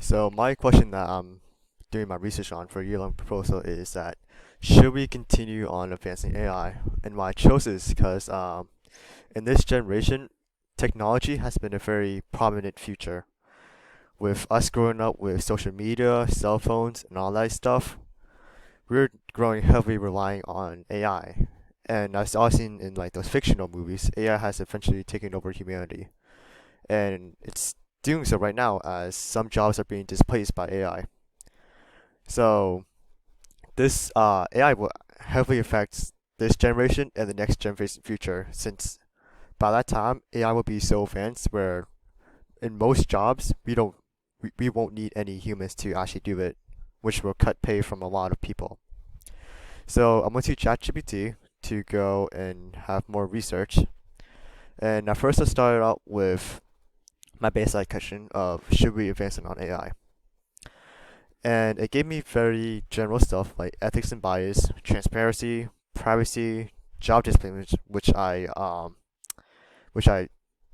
So my question that I'm doing my research on for a year-long proposal is that should we continue on advancing AI? And why I chose this because in this generation, technology has been a very prominent future. With us growing up with social media, cell phones, and all that stuff, we're growing heavily relying on AI. And as I've seen in like those fictional movies, AI has eventually taken over humanity, and it's doing so right now as some jobs are being displaced by AI. So this AI will heavily affect this generation and the next generation future, since by that time AI will be so advanced where in most jobs we won't need any humans to actually do it, which will cut pay from a lot of people. So I'm going to ChatGPT to go and have more research. And at first I started out with my baseline question of should we advance on AI? And it gave me very general stuff like ethics and bias, transparency, privacy, job displacement, which I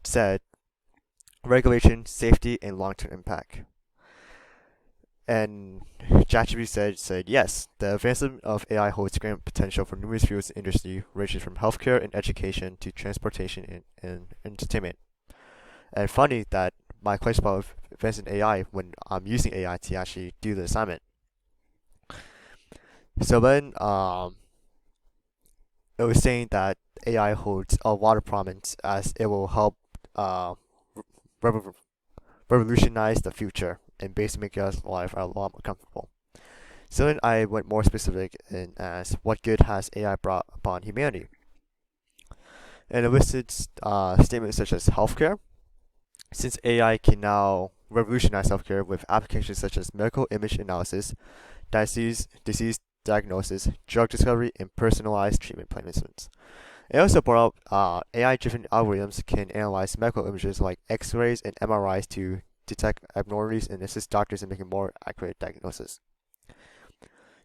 said, regulation, safety, and long-term impact. And ChatGPT said yes, the advancement of AI holds great potential for numerous fields in industry, ranging from healthcare and education to transportation and entertainment. And funny that my question about advancing AI when I'm using AI to actually do the assignment. So then it was saying that AI holds a lot of promise as it will help uh, rev- revolutionize the future and basically make us life a lot more comfortable. So then I went more specific and asked what good has AI brought upon humanity? And it listed statements such as healthcare, since AI can now revolutionize healthcare with applications such as medical image analysis, disease diagnosis, drug discovery, and personalized treatment plans. It also brought up AI-driven algorithms can analyze medical images like X-rays and MRIs to detect abnormalities and assist doctors in making more accurate diagnosis.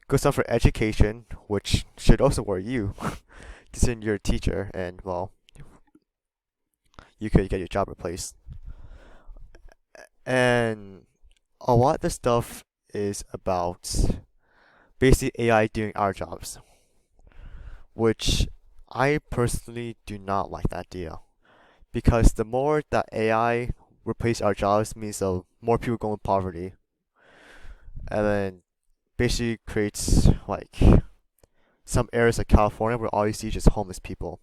Goes on for education, which should also worry you, considering you're a teacher and, well, you could get your job replaced. And a lot of the stuff is about basically AI doing our jobs, which I personally do not like that deal. Because the more that AI replace our jobs means the more people go in poverty, and then basically creates like some areas like California where all you see is just homeless people.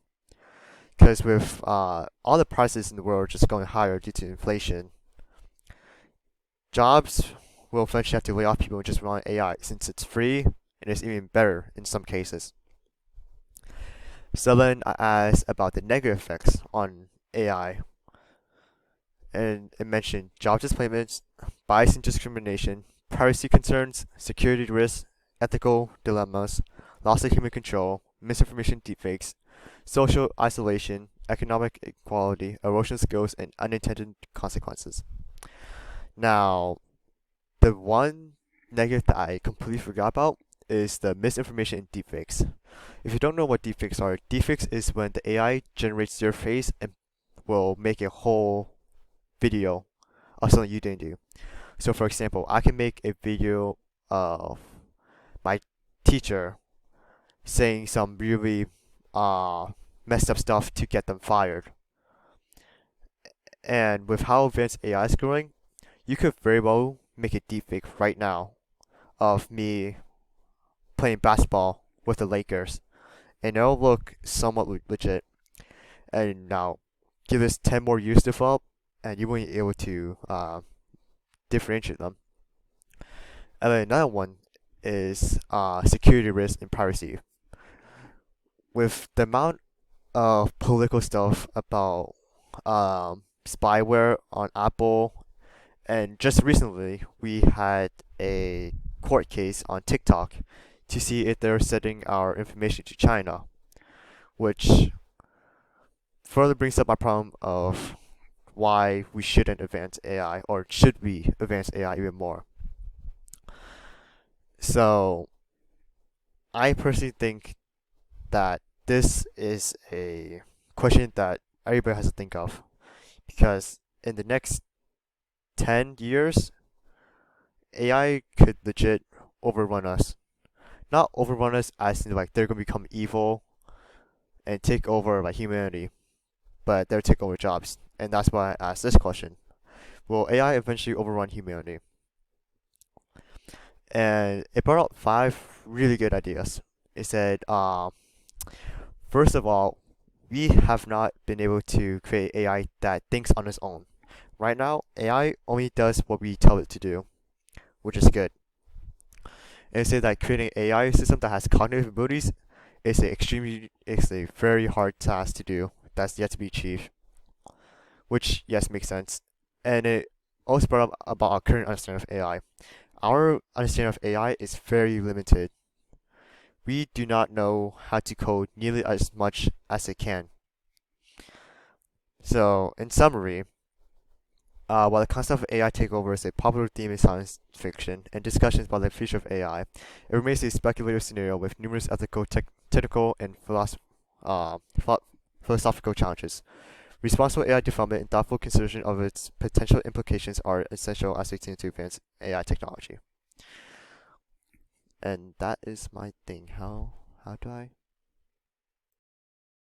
Because with all the prices in the world just going higher due to inflation, jobs will eventually have to lay off people and just rely on AI since it's free and it's even better in some cases. So then I asked about the negative effects on AI, and it mentioned job displacements, bias and discrimination, privacy concerns, security risks, ethical dilemmas, loss of human control, misinformation deepfakes, social isolation, economic inequality, erosion of skills, and unintended consequences. Now, the one negative that I completely forgot about is the misinformation and deepfakes. If you don't know what deepfakes is when the AI generates your face and will make a whole video of something you didn't do. So for example, I can make a video of my teacher saying some really messed up stuff to get them fired. And with how advanced AI is growing, you could very well make a deepfake right now of me playing basketball with the Lakers, and it'll look somewhat legit. And now, give this 10 more years to develop, and you won't be able to differentiate them. And then another one is security risk and privacy. With the amount of political stuff about spyware on Apple, and just recently we had a court case on TikTok to see if they're sending our information to China, which further brings up my problem of why we shouldn't advance AI, or should we advance AI even more. So I personally think that this is a question that everybody has to think of, because in the next 10 years, AI could legit overrun us. Not overrun us as in like they're gonna become evil and take over like humanity, but they'll take over jobs. And that's why I asked this question. Will AI eventually overrun humanity? And it brought up 5 really good ideas. It said, first of all, we have not been able to create AI that thinks on its own. Right now, AI only does what we tell it to do, which is good. And it said that creating an AI system that has cognitive abilities is a very hard task to do. That's yet to be achieved, which yes makes sense. And it also brought up about our current understanding of AI. Our understanding of AI is very limited. We do not know how to code nearly as much as it can. So, in summary, while the concept of AI takeover is a popular theme in science fiction and discussions about the future of AI, it remains a speculative scenario with numerous ethical, technical, and philosophical challenges. Responsible AI development and thoughtful consideration of its potential implications are essential as we continue to advance AI technology. And that is my thing. How do I